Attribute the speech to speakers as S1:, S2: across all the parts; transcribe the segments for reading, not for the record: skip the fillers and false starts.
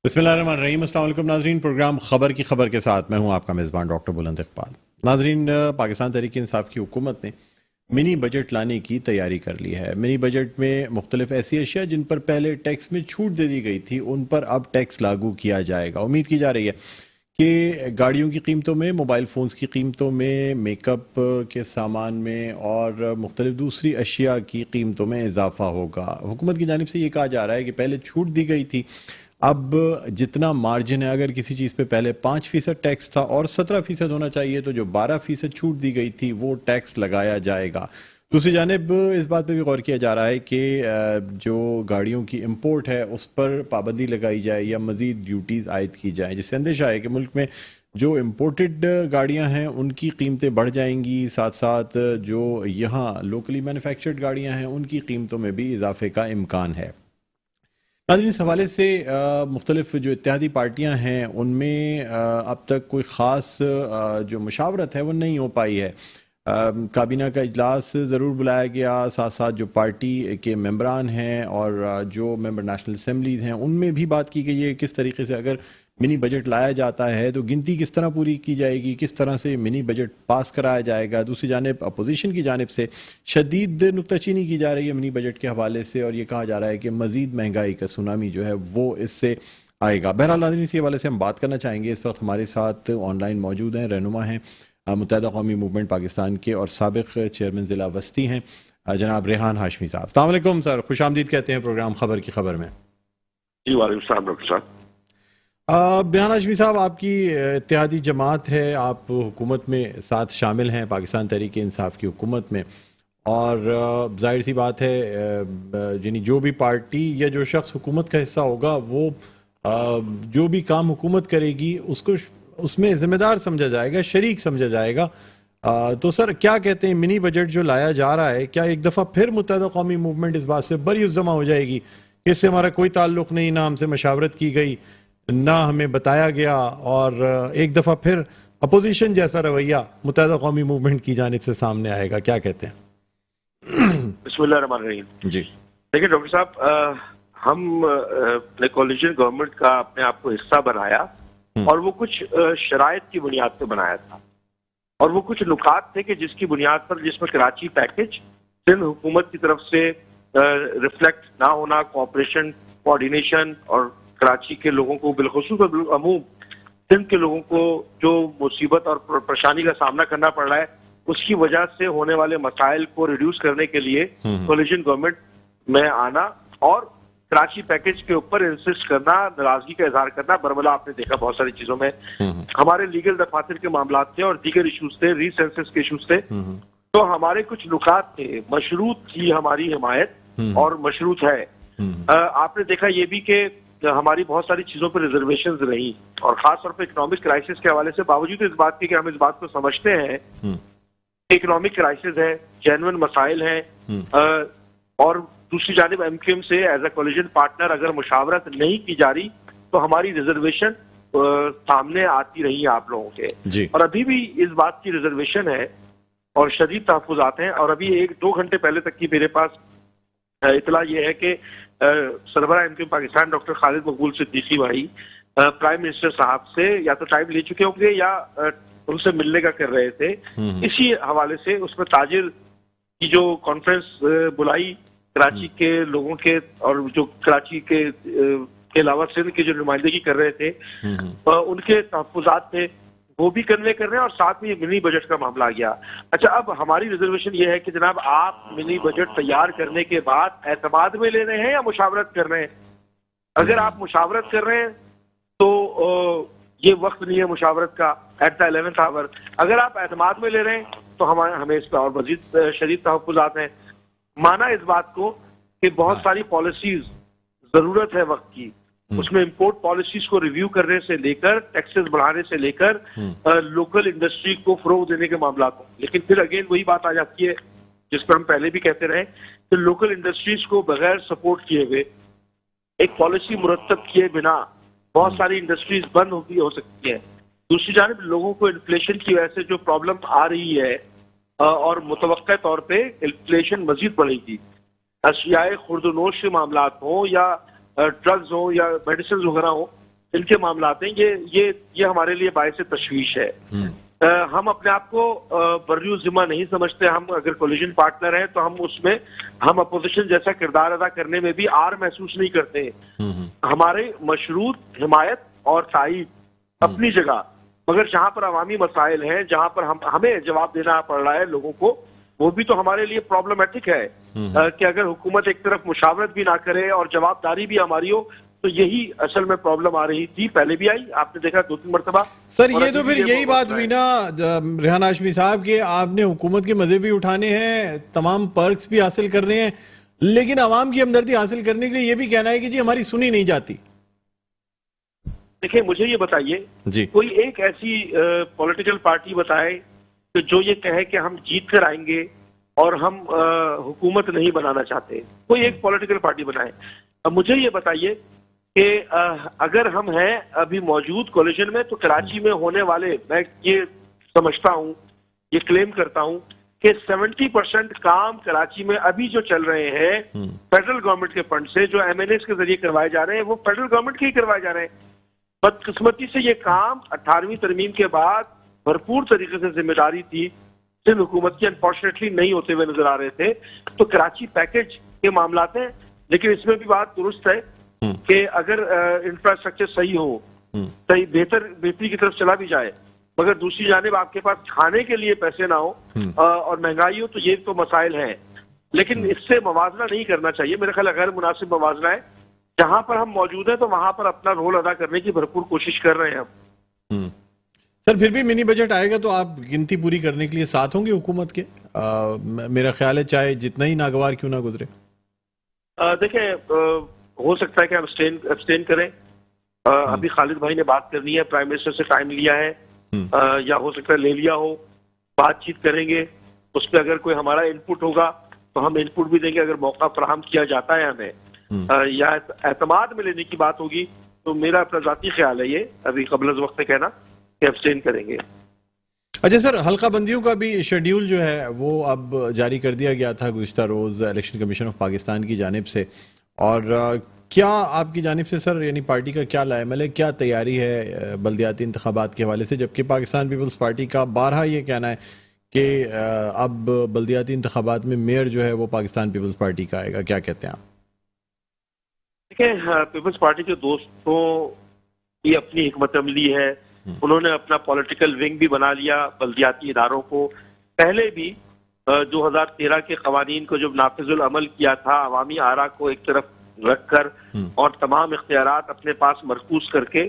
S1: बिस्मिल्लाहिर्रहमानिर्रहीम। अस्सलाम वालेकुम नाज़रीन। प्रोग्राम खबर की खबर के साथ मैं हूं आपका मेज़बान डॉक्टर बुलंद इकबाल। नाज़रीन, पाकिस्तान तहरीक इंसाफ की हुकूमत ने मिनी बजट लाने की तैयारी कर ली है। मिनी बजट में मुख्तलिफ ऐसी अशिया जिन पर पहले टैक्स में छूट दे दी गई थी उन पर अब टैक्स लागू किया जाएगा। उम्मीद की जा रही है कि गाड़ियों की कीमतों में, मोबाइल फ़ोन्स की कीमतों में, मेकअप के सामान में और मुख्तलिफ दूसरी अशिया की कीमतों में इजाफा होगा। हुकूमत की जानिब से ये कहा जा रहा है कि पहले छूट दी गई थी, अब जितना मार्जिन है, अगर किसी चीज़ पे पहले 5% टैक्स था और 17% होना चाहिए, तो जो 12% छूट दी गई थी वो टैक्स लगाया जाएगा। दूसरी जानिब इस बात पे भी गौर किया जा रहा है कि जो गाड़ियों की इंपोर्ट है उस पर पाबंदी लगाई जाए या मज़ीद ड्यूटीज़ आयद की जाए, जिससे अंदेशा है कि मुल्क में जो इम्पोर्टेड गाड़ियां हैं उनकी कीमतें बढ़ जाएंगी, साथ साथ जो यहाँ लोकली मैन्युफैक्चर्ड गाड़ियां हैं उनकी कीमतों में भी इजाफे का इम्कान है। नाज़रीन, इस हवाले से मुख्तलिफ जो इत्तेहादी पार्टियां हैं उनमें अब तक कोई ख़ास जो मुशावरत है वो नहीं हो पाई है। काबीना का इजलास ज़रूर बुलाया गया, साथ साथ जो पार्टी के मेंबरान हैं और जो मेंबर नेशनल असम्बलीज़ हैं उनमें भी बात की गई है किस तरीके से अगर मिनी बजट लाया जाता है तो गिनती किस तरह पूरी की जाएगी, किस तरह से मिनी बजट पास कराया जाएगा। दूसरी जानिब अपोजिशन की जानिब से शदीद नुक्ताचीनी की जा रही है मिनी बजट के हवाले से और ये कहा जा रहा है कि मज़ीद महंगाई का सुनामी जो है वो इससे आएगा। बहरहाल नाज़रीन, इसी हवाले से हम बात करना चाहेंगे। इस वक्त हमारे साथ ऑनलाइन मौजूद हैं, रहनुमा हैं मुत्तहिदा कौमी मूवमेंट पाकिस्तान के और साबिक चेयरमैन ज़िला वस्ती हैं जनाब रेहान हाशमी साहब। अस्सलाम वालेकुम सर, खुश आमदीद कहते हैं प्रोग्राम खबर की खबर में।
S2: जी वालेकुम सलाम डॉक्टर साहब।
S1: रेहान हाशमी साहब, आपकी इत्तेहादी जमात है, आप हुकूमत में साथ शामिल हैं, पाकिस्तान तहरीक इंसाफ की हुकूमत में, और जाहिर सी बात है यानी जो भी पार्टी या जो शख्स हुकूमत का हिस्सा होगा वो जो भी काम हुकूमत करेगी उसको उसमें जिम्मेदार समझा जाएगा, शरीक समझा जाएगा। तो सर, क्या कहते हैं, मिनी बजट जो लाया जा रहा है, क्या एक दफ़ा फिर मुत्तहिदा कौमी मूवमेंट इस बात से बरी उज़्ज़मा हो जाएगी कि इससे हमारा कोई ताल्लुक नहीं, ना हमसे मशावरत की गई, ना हमें बताया गया, और एक दफ़ा फिर अपोजिशन जैसा रवैया मुत्तहिदा कौमी मूवमेंट की जानिब से सामने आएगा? क्या कहते हैं?
S2: बिस्मिल्लाहिर्रहमानिर्रहीम।
S1: जी।
S2: देखिए डॉक्टर साहब, हम ने कोलिशन गवर्नमेंट का अपने आप को हिस्सा बनाया और वो कुछ शराइत की बुनियाद पे बनाया था और वो कुछ नुकात थे कि जिसकी बुनियाद पर, जिसमें कराची पैकेज सिंध हुकूमत की तरफ से रिफ्लेक्ट ना होना, कोऑपरेशन, कोऑर्डिनेशन और कराची के लोगों को बिलखुसूस और अमूम सिंध के लोगों को जो मुसीबत और परेशानी का सामना करना पड़ रहा है उसकी वजह से होने वाले मसाइल को रिड्यूस करने के लिए कोलिशन गवर्नमेंट में आना और कराची पैकेज के ऊपर इंसिस्ट करना, नाराजगी का इजहार करना। बरमला आपने देखा बहुत सारी चीजों में हमारे लीगल दफातर के मामला थे और दीगर इशूज थे, रीसेंसस के इशूज थे। तो हमारे कुछ नुकात थे, मशरूत थी हमारी हिमायत और मशरूत है। आपने देखा ये भी कि हमारी बहुत सारी चीजों पर रिजर्वेशन रही और खासतौर पर इकोनॉमिक क्राइसिस के हवाले से, बावजूद इस बात के कि हम इस बात को समझते हैं इकोनॉमिक क्राइसिस है, जेन्युइन मसाइल हैं, और दूसरी जानिब एमक्यूएम से एज ए कोलिशन पार्टनर अगर मुशावरत नहीं की जा रही तो हमारी रिजर्वेशन सामने आती रही है आप लोगों के, और अभी भी इस बात की रिजर्वेशन है और शदीद तहफ़्फ़ुज़ात हैं। और अभी 1-2 घंटे पहले तक की मेरे पास इतला ये है कि सरबराह एमक्यूएम पाकिस्तान डॉक्टर खालिद मकबूल सिद्दीकी भाई प्राइम मिनिस्टर साहब से या तो टाइम ले चुके होंगे या उनसे मिलने का कर रहे थे। इसी हवाले से उसमें ताजिर की जो कॉन्फ्रेंस बुलाई कराची के लोगों के और जो कराची के अलावा सिंध की जो नुमाइंदगी कर रहे थे उनके तहफ़्फ़ुज़ात थे, वो भी कन्वे कर रहे हैं और साथ में मिनी बजट का मामला आ गया। अच्छा, अब हमारी रिजर्वेशन ये है कि जनाब आप मिनी बजट तैयार करने के बाद एतमाद में ले रहे हैं या मुशावरत कर रहे हैं? अगर आप मुशावरत कर रहे हैं तो ये वक्त नहीं है मुशावरत का एट द 11th आवर। अगर आप एतमाद में ले रहे हैं तो हमें इस पर और मजीद शदीद तहफ़्फ़ुज़ात हैं। माना इस बात को कि बहुत सारी पॉलिसीज जरूरत है वक्त की, उसमें इंपोर्ट पॉलिसीज को रिव्यू करने से लेकर टैक्सेस बढ़ाने से लेकर लोकल इंडस्ट्री को फरोग देने के मामला को, लेकिन फिर अगेन वही बात आ जाती है जिस पर हम पहले भी कहते रहे कि लोकल इंडस्ट्रीज को बगैर सपोर्ट किए हुए, एक पॉलिसी मुरतब किए बिना बहुत सारी इंडस्ट्रीज बंद हो सकती है। दूसरी जानिब लोगों को इन्फ्लेशन की वजह से जो प्रॉब्लम आ रही है और मुतवक्का तौर पे इन्फ्लेशन मजीद बढ़ेगी, अशियाए खुर्दनोश के मामला हो या ड्रग्स हो या मेडिसिन वगैरह हो, इनके मामलात हैं, ये हमारे लिए बायस तशवीश है। हम अपने आप को बर्रू जिम्मा नहीं समझते। हम अगर कोलिशन पार्टनर हैं तो हम उसमें हम अपोजिशन जैसा किरदार अदा करने में भी आर महसूस नहीं करते। हमारे मशरूत हिमायत और ताईद अपनी जगह, मगर जहां पर अवामी मसाइल हैं, जहां पर हमें जवाब देना पड़ रहा है लोगों को, वो भी तो हमारे लिए प्रॉब्लमेटिक है। कि अगर हुकूमत एक तरफ मुशावरत भी ना करे और जवाबदारी भी हमारी हो, तो यही असल में प्रॉब्लम आ रही थी। पहले भी आई, आपने देखा 2-3 मरतबा।
S1: सर ये तो फिर यही बात हुई ना रेहान हाशमी साहब कि आपने हुकूमत के मजे भी उठाने हैं, तमाम पर्क्स भी हासिल कर रहे हैं, लेकिन आवाम की हमदर्दी हासिल करने के लिए ये भी कहना है कि जी हमारी सुनी नहीं जाती।
S2: देखिए, मुझे ये बताइए
S1: जी,
S2: कोई एक ऐसी पॉलिटिकल पार्टी बताए कि जो ये कहे कि हम जीत कर आएंगे और हम हुकूमत नहीं बनाना चाहते। कोई एक पॉलिटिकल पार्टी बनाए। अब मुझे ये बताइए कि अगर हम हैं अभी मौजूद कोलिशन में, तो कराची में होने वाले, मैं ये समझता हूँ, ये क्लेम करता हूँ कि 70% काम कराची में अभी जो चल रहे हैं फेडरल गवर्नमेंट के फंड से, जो एमएनएस के जरिए करवाए जा रहे हैं, वो फेडरल गवर्नमेंट के ही करवाए जा रहे हैं। बदकिस्मती से ये काम 18वीं तरमीम के बाद भरपूर तरीके से जिम्मेदारी थी सिंध हुकूमत की, अनफॉर्चुनेटली नहीं होते हुए नजर आ रहे थे। तो कराची पैकेज के मामलात हैं, लेकिन इसमें भी बात दुरुस्त है कि अगर इंफ्रास्ट्रक्चर सही हो, सही बेहतरी की तरफ चला भी जाए, मगर दूसरी जानिब आपके पास खाने के लिए पैसे ना हो और महंगाई हो, तो ये तो मसाइल हैं। लेकिन इससे मवाजना नहीं करना चाहिए। मेरा ख्याल गैर मुनासिब मवाजना है। जहां पर हम मौजूद हैं तो वहां पर अपना रोल अदा करने की भरपूर कोशिश कर रहे हैं हम।
S1: सर फिर भी मिनी बजट आएगा तो आप गिनती पूरी करने के लिए साथ होंगे हुकूमत के? मेरा ख्याल है चाहे जितना ही नागवार क्यों ना गुजरे।
S2: देखें, हो सकता है कि हम अब्सटेन करें। अभी खालिद भाई ने बात करनी है, प्राइम मिनिस्टर से टाइम लिया है, या हो सकता है ले लिया हो। बातचीत करेंगे, उस पर अगर कोई हमारा इनपुट होगा तो हम इनपुट भी देंगे। अगर मौका फराहम किया जाता है हमें, या एतमाद में लेने की बात होगी, तो मेरा अपना जाती ख्याल है ये अभी कबल वक्त कहना कि अब्सटेन करेंगे।
S1: अच्छा सर, हल्का बंदियों का भी शेड्यूल जो है वो अब जारी कर दिया गया था गुज़िश्ता रोज़ इलेक्शन कमीशन ऑफ पाकिस्तान की जानिब से, और क्या आपकी जानिब से सर, यानी पार्टी का क्या लाएमल है, क्या तैयारी है बल्दियाती इंतखाबात के हवाले से, जबकि पाकिस्तान पीपल्स पार्टी का बारहा ये कहना है कि अब बल्दियाती इंतखाबात में मेयर जो है वो पाकिस्तान पीपल्स पार्टी का आएगा। क्या कहते हैं आप?
S2: देखिए, पीपल्स पार्टी के दोस्तों की अपनी हिकमत अमली है। उन्होंने अपना पॉलिटिकल विंग भी बना लिया बल्दियाती इदारों को। पहले भी 2013 के कवानीन को जब नाफिजुल अमल किया था, अवामी आरा को एक तरफ रखकर और तमाम इख्तियारात अपने पास मरकूज करके,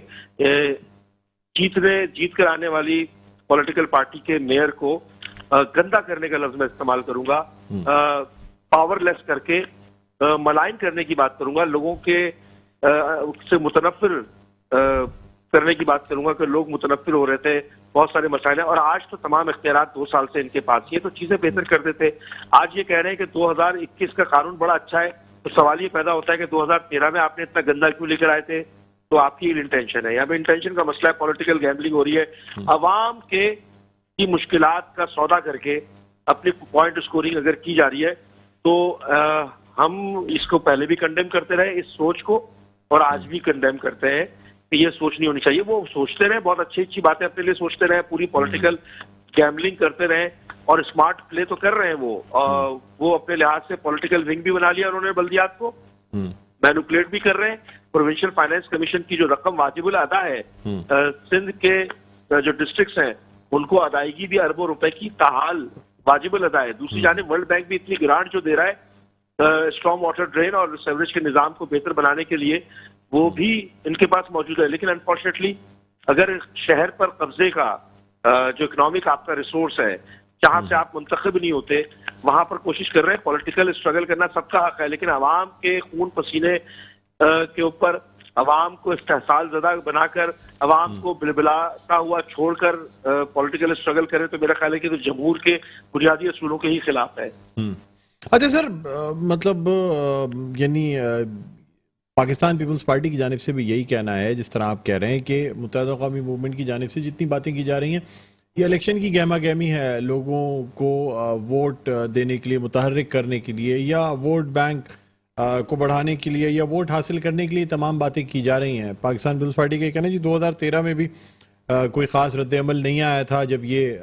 S2: जीत कर आने वाली पॉलिटिकल पार्टी के मेयर को गंदा करने का लफ्ज मैं इस्तेमाल करूंगा, पावरलेस करके मलाइन करने की बात करूंगा, लोगों के से मुतनफिर करने की बात करूंगा कि लोग मुतनफिर हो रहे थे, बहुत सारे मसाइल हैं। और आज तो तमाम इख्तियारात 2 साल से इनके पास ही है, तो चीजें बेहतर कर देते। आज ये कह रहे हैं कि 2021 का कानून बड़ा अच्छा है, तो सवाल ये पैदा होता है कि 2013 में आपने इतना गंदा क्यों लेकर आए थे? तो आपकी इंटेंशन है, यहाँ पे इंटेंशन का मसला है, पॉलिटिकल गैम्बलिंग हो रही है। अवाम की मुश्किलात का सौदा करके अपनी पॉइंट स्कोरिंग अगर की जा रही है, तो हम इसको पहले भी कंडेम करते रहे इस सोच को, और आज भी कंडेम करते हैं कि ये सोच नहीं होनी चाहिए। वो सोचते रहे, बहुत अच्छी बातें अपने लिए सोचते रहे, पूरी पॉलिटिकल गैम्बलिंग करते रहे, और स्मार्ट प्ले तो कर रहे हैं वो अपने लिहाज से पॉलिटिकल विंग भी बना लिया उन्होंने बल्दियात को, मैनिपुलेट भी कर रहे हैं। प्रोविंशियल फाइनेंस कमीशन की जो रकम वाजिबुल अदा है सिंध के जो डिस्ट्रिक्ट्स हैं, उनको अदायगी भी अरबों रुपए की ताहाल वाजिबुल अदा है। दूसरी जानिब वर्ल्ड बैंक भी इतनी ग्रांट जो दे रहा है स्टॉर्म वाटर ड्रेन और सीवरेज के निजाम को बेहतर बनाने के लिए, वो भी इनके पास मौजूद है। लेकिन अनफॉर्चुनेटली अगर शहर पर कब्जे का जो इकोनॉमिक आपका रिसोर्स है, जहां से आप मुंतखब नहीं होते, वहां पर कोशिश कर रहे हैं। पॉलिटिकल स्ट्रगल करना सबका हक है, लेकिन अवाम के खून पसीने के ऊपर अवाम को इस्तेहसाल ज़दा बनाकर, अवाम को बिलबिलाता हुआ छोड़कर पॉलिटिकल स्ट्रगल करें, तो मेरा ख्याल है कि तो जमहूर के बुनियादी असूलों के ही खिलाफ है।
S1: अच्छा सर, मतलब यानी पाकिस्तान पीपल्स पार्टी की जानिब से भी यही कहना है, जिस तरह आप कह रहे हैं कि मुत्तहिदा कौमी मूवमेंट की जानिब से जितनी बातें की जा रही हैं, ये इलेक्शन की गहमा गहमी है, लोगों को वोट देने के लिए मुतहर्रिक करने के लिए, या वोट बैंक को बढ़ाने के लिए या वोट हासिल करने के लिए तमाम बातें की जा रही हैं। पाकिस्तान पीपल्स पार्टी का कहना है जी 2013 में भी कोई ख़ास रद्द-ए-अमल नहीं आया था जब ये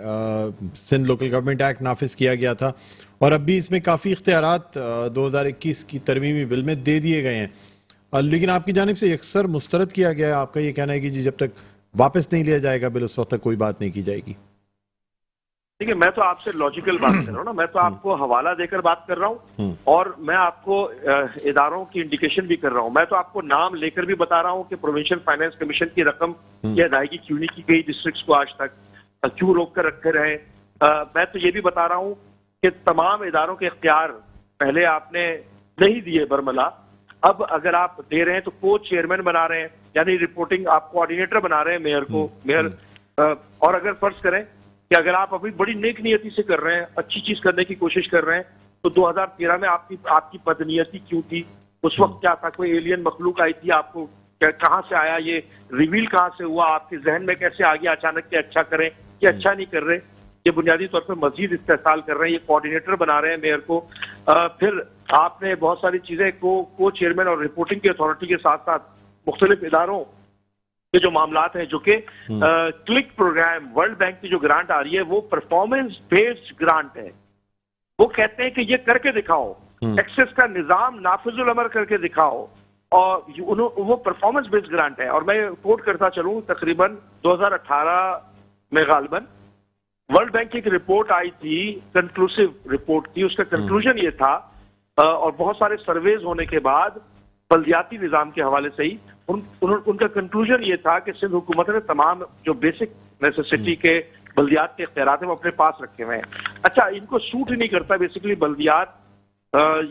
S1: सिंध लोकल गवर्नमेंट एक्ट नाफिज किया गया था, और अब भी इसमें काफ़ी इख्तियारात 2021 की तरमीमी बिल में दे दिए गए हैं, लेकिन आपकी जानिब से अक्सर मुस्तरद किया गया है। आपका ये कहना है कि जी जब तक वापस नहीं लिया जाएगा बिल उस वक्त तक कोई बात नहीं की जाएगी।
S2: देखिए, मैं तो आपसे लॉजिकल बात कर रहा हूँ ना, मैं तो आपको हवाला देकर बात कर रहा हूँ और मैं आपको इदारों की इंडिकेशन भी कर रहा हूँ। मैं तो आपको नाम लेकर भी बता रहा हूँ कि प्रोविंशियल फाइनेंस कमीशन की रकम की अदायगी क्यों नहीं की गई डिस्ट्रिक्ट्स को आज तक, क्यों रोक कर रखे रहे। मैं तो ये भी बता रहा हूँ कि तमाम इदारों के इख्तियार पहले आपने नहीं दिए बरमला, अब अगर आप दे रहे हैं तो को चेयरमैन बना रहे हैं, यानी रिपोर्टिंग आप कोऑर्डिनेटर बना रहे हैं मेयर को, मेयर। और अगर फर्ज करें कि अगर आप अभी बड़ी नेक नियति से कर रहे हैं, अच्छी चीज करने की कोशिश कर रहे हैं, तो 2013 में आपकी बदनीयती क्यों थी? उस वक्त क्या था? कोई एलियन मखलूक आई थी? आपको कहाँ से आया? ये रिवील कहाँ से हुआ? आपके जहन में कैसे आ गया अचानक कि अच्छा करें? ये अच्छा नहीं कर रहे, ये बुनियादी तौर पर मजीद इस्तेसाल कर रहे हैं, ये कोऑर्डिनेटर बना रहे हैं मेयर को। फिर आपने बहुत सारी चीजें को चेयरमैन और रिपोर्टिंग की अथॉरिटी के साथ साथ मुख्तलिफ इदारों के जो मामलात हैं, जो कि क्लिक प्रोग्राम, वर्ल्ड बैंक की जो ग्रांट आ रही है वो परफॉर्मेंस बेस्ड ग्रांट है। वो कहते हैं कि ये करके दिखाओ, एक्सेस का निजाम नाफिजुल अमर करके दिखाओ, और वो परफॉर्मेंस बेस्ड ग्रांट है। और मैं कोट करता चलूं, तकरीबन 2018 में गालिबन वर्ल्ड बैंक की एक रिपोर्ट आई थी, कंक्लूसिव रिपोर्ट थी। उसका कंक्लूजन ये था, और बहुत सारे सर्वेज होने के बाद बल्दियाती निजाम के हवाले से ही उनका कंक्लूजन ये था कि सिंध हुकूमत ने तमाम जो बेसिक नेसेसिटी के बल्दियात के इख्तियारात हैं वो अपने पास रखे हुए हैं। अच्छा, इनको सूट ही नहीं करता बेसिकली बल्दियात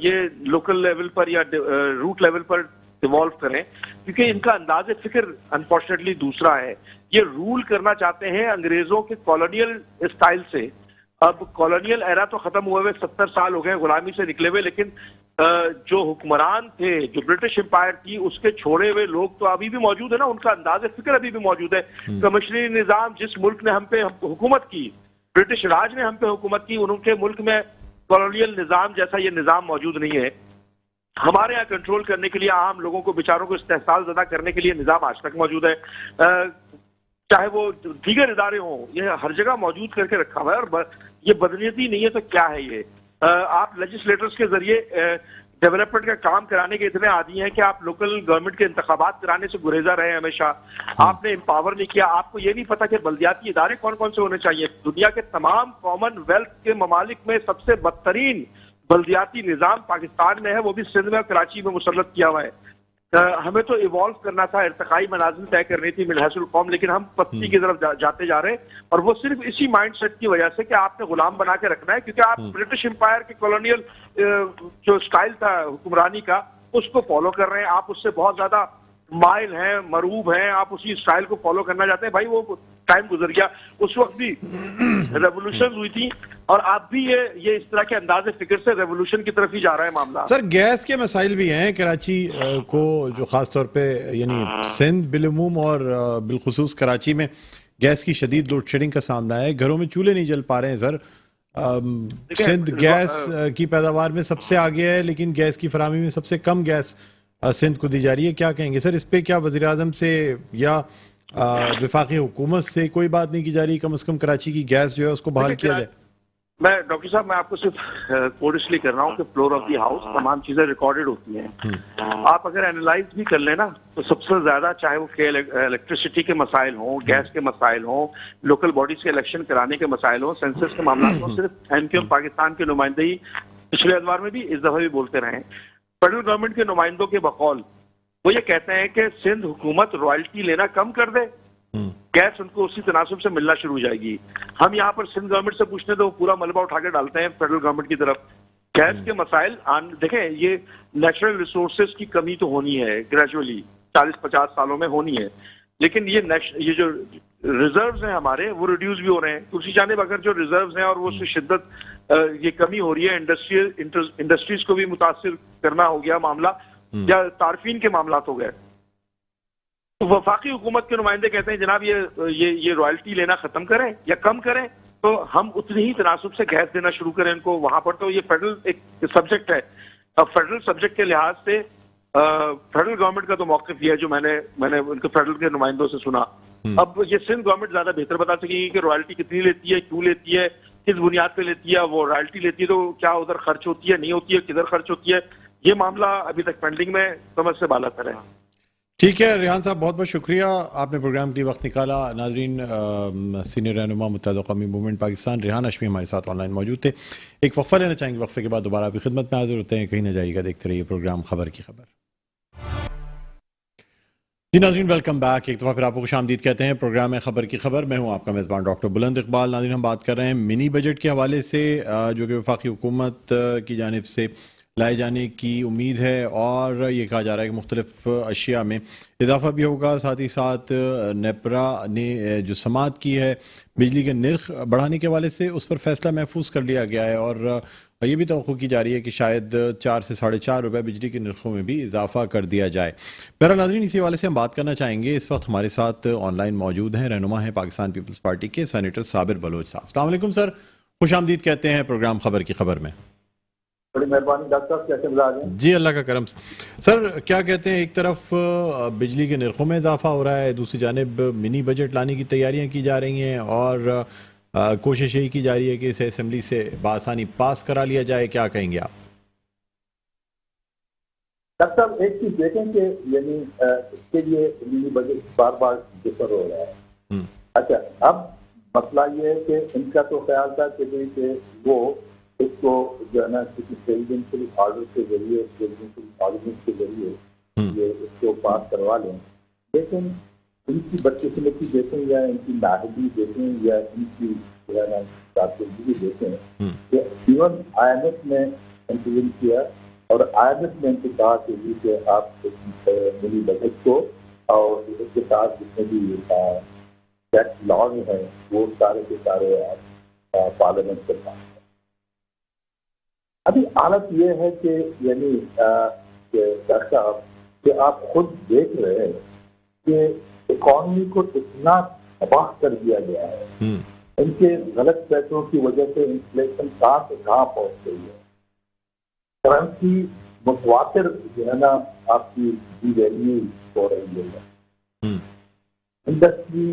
S2: ये लोकल लेवल पर या रूट लेवल पर इवॉल्व करें, क्योंकि इनका अंदाज़े फिक्र अनफॉर्चुनेटली दूसरा है। ये रूल करना चाहते हैं अंग्रेजों के कॉलोनियल स्टाइल से। अब कॉलोनियल एरा तो खत्म हुए हुए 70 साल हो गए गुलामी से निकले हुए, लेकिन जो हुक्मरान थे, जो ब्रिटिश एम्पायर थी, उसके छोड़े हुए लोग तो अभी भी मौजूद है ना, उनका अंदाज़े फिक्र अभी भी मौजूद है। कमिश्नरी निज़ाम जिस मुल्क ने हम पे हुकूमत की, ब्रिटिश राज ने हम पे हुकूमत की, उनके मुल्क में कॉलोनियल निज़ाम जैसा ये निज़ाम मौजूद नहीं है। हमारे यहाँ कंट्रोल करने के लिए, आम लोगों को बेचारों को इस्तेहसाल ज़दा करने के लिए निज़ाम आज तक मौजूद है। चाहे वो दीगर इदारे हों, ये हर जगह मौजूद करके रखा हुआ है। और ये बदनीयती नहीं है तो क्या है ये? आप लेजिस्लेटर्स के जरिए डेवलपमेंट का काम कराने के इतने आदी हैं कि आप लोकल गवर्नमेंट के इंतखाबात कराने से गुरेजा रहे हमेशा। आपने एम्पावर नहीं किया। आपको ये नहीं पता कि बल्दियाती इदारे कौन कौन से होने चाहिए। दुनिया के तमाम कॉमनवेल्थ के ममालिक में सबसे बदतरीन बल्दियाती निज़ाम पाकिस्तान में है, वो भी सिंध में और कराची में मुसल्लत किया हुआ है। हमें तो इवॉल्व करना था, इर्तकाई मनाजिल तय करनी थी मिनहाजुल कौम, लेकिन हम पत्ती की तरफ जाते जा रहे हैं। और वो सिर्फ इसी माइंडसेट की वजह से कि आपने गुलाम बना के रखना है, क्योंकि आप ब्रिटिश एम्पायर के कॉलोनियल जो स्टाइल था हुक्मरानी का, उसको फॉलो कर रहे हैं। आप उससे बहुत ज्यादा माइल हैं, मरूब हैं, आप उसी स्टाइल को फॉलो करना चाहते हैं। भाई वो टाइम गुजर गया, उस वक्त भी रेवोल्यूशन हुई थी, और आप भी ये इस तरह के अंदाजे फिक्र से रेवोल्यूशन की तरफ ही जा रहा है मामला।
S1: सर, गैस के मसाइल भी हैं कराची को, जो खास तौर पे यानी सिंध बिलुमूम और बिलखुसूस कराची में गैस की शदीद लोड शेडिंग का सामना है। घरों में चूल्हे नहीं जल पा रहे हैं सर। सिंध गैस की पैदावार में सबसे आगे है, लेकिन गैस की फराहमी में सबसे कम गैस सिंध को दी जा रही है। क्या कहेंगे सर इस पे? क्या वज़ीर आज़म से या वफाकी हुकूमत से कोई बात नहीं की जा रही, कम से कम कराची की गैस जो है उसको बहाल किया जाए?
S2: मैं डॉक्टर साहब, मैं आपको सिर्फ कोड इसलिए कर रहा हूँ कि फ्लोर ऑफ द हाउस तमाम चीजें रिकॉर्डेड होती हैं। आप अगर एनालाइज भी कर लेना तो सबसे ज्यादा, चाहे वो इलेक्ट्रिसिटी के मसाइल हों, गैस के मसाइल हों, लोकल बॉडीज के इलेक्शन कराने के मसाइल हों, सेंसस के मामला हों, सिर्फ एमक्यूएम पाकिस्तान के नुमाइंदे ही पिछले अदवार में भी इस दफा भी बोलते रहे। फेडरल गवर्नमेंट के नुमाइंदों के बकौल वो ये कहते हैं कि सिंध हुकूमत रॉयल्टी लेना कम कर दे, गैस उनको उसी तनासब से मिलना शुरू हो जाएगी। हम यहाँ पर सिंध गवर्नमेंट से पूछने तो वो पूरा मलबा उठा के डालते हैं फेडरल गवर्नमेंट की तरफ। गैस के मसाइल देखें, ये नेचुरल रिसोर्सेज की कमी तो होनी है, ग्रेजुअली 40-50 सालों में होनी है, लेकिन ये जो रिजर्व्स हैं हमारे, वो रिड्यूस भी हो रहे हैं। दूसरी जानिब अगर जो रिजर्व्स हैं और वो उसकी शिद्दत ये कमी हो रही है, इंडस्ट्रीज को भी मुतासिर करना हो गया मामला, या तारफीन के मामला हो गए, तो वफाकी हुकूमत के नुमाइंदे कहते हैं जनाब ये रॉयल्टी लेना खत्म करें या कम करें, तो हम उतनी ही तनासब से गैस देना शुरू करें इनको वहां पर। तो ये फेडरल एक सब्जेक्ट है। फेडरल सब्जेक्ट के लिहाज से फेडरल गवर्नमेंट का तो मौक़िफ़ ये है जो मैंने उनके फेडरल के नुमाइंदों से सुना। अब ये सिंध गवर्नमेंट ज्यादा बेहतर बता सकेगी कि रॉयल्टी कितनी लेती है, क्यों लेती है, किस बुनियाद पे लेती है। वो रॉयल्टी लेती है तो क्या उधर खर्च होती है, नहीं होती है, किधर खर्च होती है, ये मामला अभी तक पेंडिंग में समझ से बाला तर है।
S1: ठीक है रेहान साहब, बहुत बहुत शुक्रिया, आपने प्रोग्राम के लिए वक्त निकाला। नाजरीन, सीनियर रहनुमा मुत्तहिदा कौमी मूवमेंट पाकिस्तान रेहान हाशमी हमारे साथ ऑनलाइन मौजूद थे। एक वक्फा लेना चाहेंगे, वक्फे के बाद दोबारा आपकी खिदमत में हाजिर होते हैं। कहीं ना जाइएगा, देखते रहिए प्रोग्राम खबर की खबर। जी नाज़रीन, वेलकम बैक। एक दफ़ा फिर आपको खुशामदीद कहते हैं प्रोग्राम में खबर की खबर। मैं हूं आपका मेज़बान डॉक्टर बुलंद इकबाल। नाज़रीन, हम बात कर रहे हैं मिनी बजट के हवाले से, जो कि वफाकी हुकूमत की जानिब से लाए जाने की उम्मीद है, और ये कहा जा रहा है कि मुख्तलिफ अशिया में इजाफा भी होगा। साथ ही साथ नेपरा ने जो समात की है बिजली के निर्ख बढ़ाने के हवाले से, उस पर फैसला महफूज कर लिया गया है, और ये भी तवक्को की जा रही है कि शायद 4 से ₹4.5 रुपये बिजली के निर्खों में भी इजाफा कर दिया जाए। मेरा नाज़रीन, इसी हवाले से हम बात करना चाहेंगे। इस वक्त हमारे साथ ऑनलाइन मौजूद हैं, रहनुमा है पाकिस्तान पीपल्स पार्टी के सेनेटर साबिर बलोच साहब। अस्सलाम वालेकुम सर, खुशामदीद कहते हैं प्रोग्राम खबर की खबर में।
S3: बड़ी मेहरबानी डॉक्टर साहब, कैसे मिजाज हैं?
S1: जी अल्लाह का करम। सर क्या कहते हैं, एक तरफ बिजली के निर्खों में इजाफा हो रहा है, दूसरी जानिब मिनी बजट लाने की तैयारियां की जा रही हैं, और कोशिश यही की जा रही है कि इसे असेंबली से बासानी पास करा लिया जाए। क्या कहेंगे आप?
S3: डॉक्टर साहब, एक चीज देखें कि यानी इसके लिए मिनी बजट बार बार डिफर हो रहा है। अच्छा, अब मसला ये है कि इनका तो ख्याल था कि वो इसको जो है ना किसी प्रेसिडेंशियल ऑर्डर के जरिए, प्रेसिडेंशियल ऑर्डिनेंस के जरिए ये इसको पास करवा लें, लेकिन इनकी बदकिस्मती देखें या इनकी नाहदी देखें या इनकी जो है ना कारकर्दगी देखें कि इवन IMF ने इंतजाम किया, और IMF ने इनको कहा कि आप मिनी बजट को और इसके साथ जितने भी टैक्स लॉज हैं वो सारे के सारे आप पार्लियामेंट के पास। अभी हालत ये है कि यानी डॉक्टर साहब कि आप खुद देख रहे हैं कि इकॉनमी को इतना तबाह कर दिया गया है, इनके गलत फैसलों की वजह से इन्फ्लेशन कहाँ से कहाँ पहुंच गई है, करेंसी मुतवातिर जो है ना आपकी डिवैल्यू हो रही है, इंडस्ट्री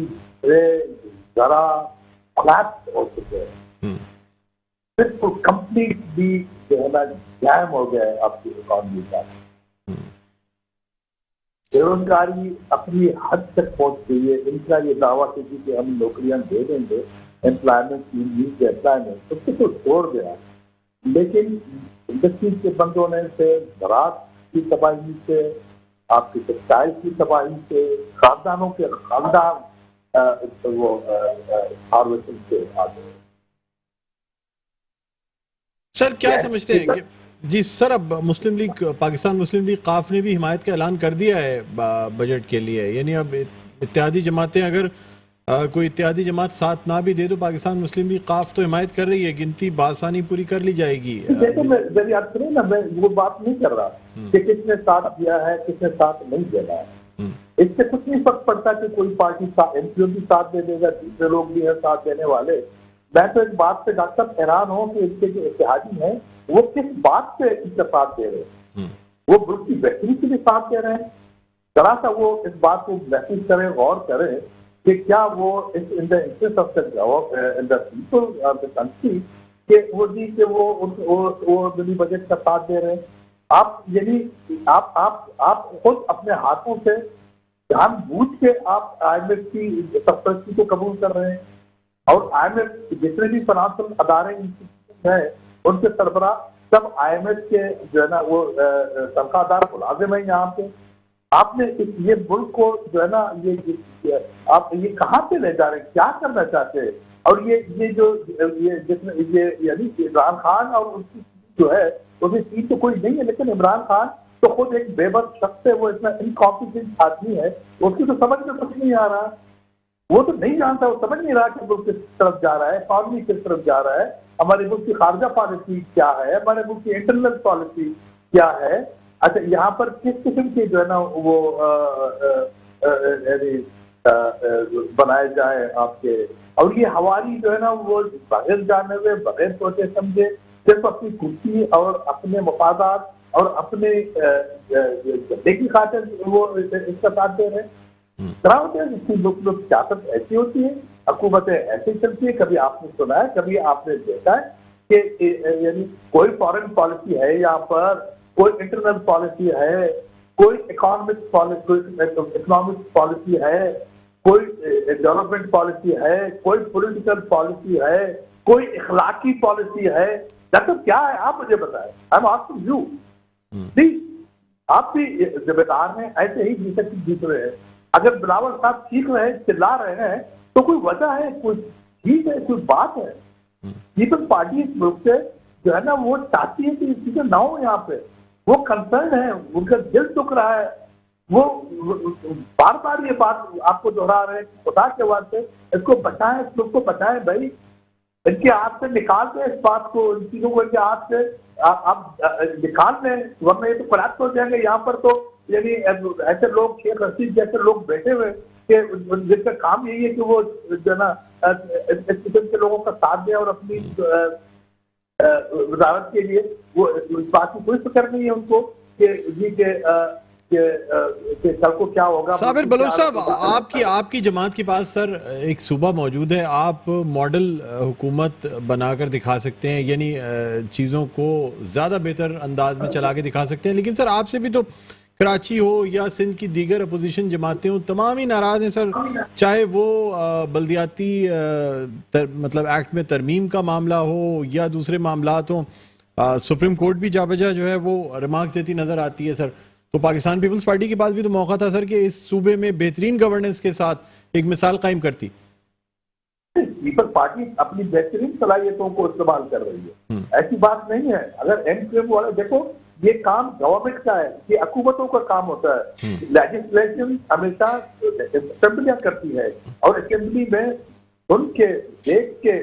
S3: जरा फ्लैट हो चुके हैं, बिल्कुल कंप्लीटली जो है ना जैम हो गया है आपकी इकॉनमी का। बेरोजगारी अपनी हद तक पहुंच गई है। इनका ये दावा कि हम नौकरियां दे देंगे, एम्प्लॉयमेंट की एम्प्लॉयमेंट उसको तो छोड़ गया, लेकिन इंडस्ट्री के बंद होने से, ज़राअत की तबाही से, आपकी टेक्सटाइल की तबाही से, खानदानों के खानदान वो हार्वेस्टिंग से आ गए।
S1: सर क्या समझते हैं कि जी सर, अब मुस्लिम लीग, पाकिस्तान मुस्लिम लीग काफ ने भी हिमायत का ऐलान कर दिया है बजट के लिए, यानी अब इत्तेहादी जमातें, अगर कोई इत्तेहादी जमात साथ ना भी दे तो पाकिस्तान मुस्लिम लीग काफ तो हिमायत कर रही है, गिनती बासानी पूरी कर ली जाएगी।
S3: देखो, मेरी याद करें ना, मैं वो बात नहीं कर रहा कि किसने साथ दिया है किसने साथ नहीं दिया है, इससे कुछ नहीं फर्क पड़ता कि कोई पार्टी MPO भी साथ दे देगा, दूसरे लोग भी है साथ देने वाले। मैं तो इस बात से डॉक्टर हैरान हूँ कि इसके जो इत्तेहादी हैं वो किस बात से इसका साथ दे रहे हैं। वो मुल्क की बेहतरी के लिए साथ दे रहे हैं। जरा सा वो इस बात को महसूस करें, गौर करें कि क्या वो in the interest of the people of the country के वो मिनी बजट का साथ दे रहे हैं। आप यदि आप खुद अपने हाथों से जानबूझ के आप IMF की सरपरस्ती को कबूल कर रहे हैं, और IMF जितने भी फाइनेंशियल अदारे हैं उनके सरबरा सब IMF के जो है ना वो तनख्वाहदार मुलाजिम है यहाँ पे। आपने ये मुल्क को जो है ना आप ये कहाँ पे ले जा रहे हैं, क्या करना चाहते हैं? और ये जो ये यानी इमरान खान और उनकी जो है उसकी चीज तो कोई नहीं है, लेकिन इमरान खान तो खुद एक बेबस शख्स है, वो इतना इनकॉम्पिटेंट आदमी है, उसकी तो समझ में कुछ नहीं आ रहा। वो तो नहीं जानता, वो समझ नहीं रहा कि मुल्क किस तरफ जा रहा है, इकॉनमी किस तरफ जा रहा है, हमारे मुल्क की खारजा पॉलिसी क्या है, हमारे मुल्क की इंटरनल पॉलिसी क्या है। अच्छा, यहाँ पर किस किस्म के जो है ना वो बनाए जाए आपके, और ये हवारी जो है ना वो बगैर जाने हुए, बगैर सोचे समझे, सिर्फ अपनी कुर्सी और अपने मफादात और अपने गड्ढे की खातिर वो इसका साथ दे रहे हैं। तरह होते हैं सियासत ऐसी होती है, हुकूमतें ऐसी चलती है। कभी आपने सुना है, कभी आपने देखा है कि यानी कोई फॉरेन पॉलिसी है यहाँ पर, कोई इंटरनल पॉलिसी है, कोई इकोनॉमिक पॉलिसी है, कोई डेवलपमेंट पॉलिसी है, कोई पॉलिटिकल पॉलिसी है, कोई इखलाकी पॉलिसी है, डॉक्टर क्या है आप मुझे बताएं। I am asking you please, आप भी जिम्मेदार हैं, ऐसे ही जीत रहे हैं। अगर बिलावल साहब चीख रहे हैं, चिल्ला रहे हैं, तो कोई वजह है, कोई चीज है, कोई बात है। पीपल्स पार्टी इस मुल्क से जो है ना वो चाहती है कि चीजें ना हो यहाँ पे, वो कंसर्न है, उनका दिल दुख रहा है, वो बार बार ये बात आपको दोहरा रहे हैं, खुदा के वास्ते इसको बचाएं, इस लोग को बचाएं भाई, इनके हाथ से निकाल दें इस बात को, इन चीजों को इनके हाथ से आप निकाल दें, वरना ये तो कोलैप्स हो जाएंगे। यहाँ पर तो यानी ऐसे लोग, शेख रशीद जैसे लोग बैठे हुए कि जिनका काम यही है कि वो जो है ना इस किस्म के लोगों का साथ दें और अपनी वजारत के लिए वो इस बात की कोई फिक्र नहीं है उनको कि जी के कल को क्या होगा।
S1: साबिर बलोच साहब, आपकी जमात के पास सर एक सूबा मौजूद है, आप मॉडल हुकूमत बनाकर दिखा सकते हैं, यानी चीज़ों को ज़्यादा बेहतर अंदाज में चला के दिखा सकते हैं। लेकिन सर आपसे भी तो कराची हो या सिंध की दीगर अपोजिशन जमातें हो, तमाम ही नाराज़ हैं सर, चाहे वो बल्दियाती मतलब एक्ट में तरमीम का मामला हो या दूसरे मामलात हो। सुप्रीम कोर्ट भी जाबजा जो है वो रिमार्क्स देती नज़र आती है सर। तो पाकिस्तान पीपल्स पार्टी के पास भी तो मौका था सर कि इस सूबे में बेहतरीन गवर्नेंस के साथ एक मिसाल कायम करती।
S3: पीपल्स पार्टी अपनी बेहतरीन सलाहियतों को इस्तेमाल कर रही है, ऐसी बात नहीं है। अगर एमक्यूएम वाले देखो, ये काम गवर्नमेंट का है, ये हुकूमतों का काम होता है। लेजिस्लेशन हमेशा असेंबलियां करती है और असेंबली में सुन के, देख के,